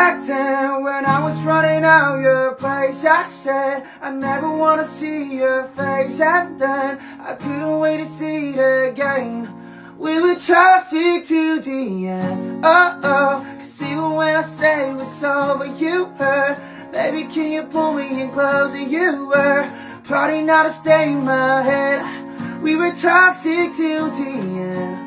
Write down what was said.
back then when I was running out your place. I said I never wanna see your face, and then I couldn't wait to see it again. We were toxic to the end, cause even when I say it's over, you hurt. Baby, can you pull me in closer? You were plotting how to stay in my head. We were toxic till the end.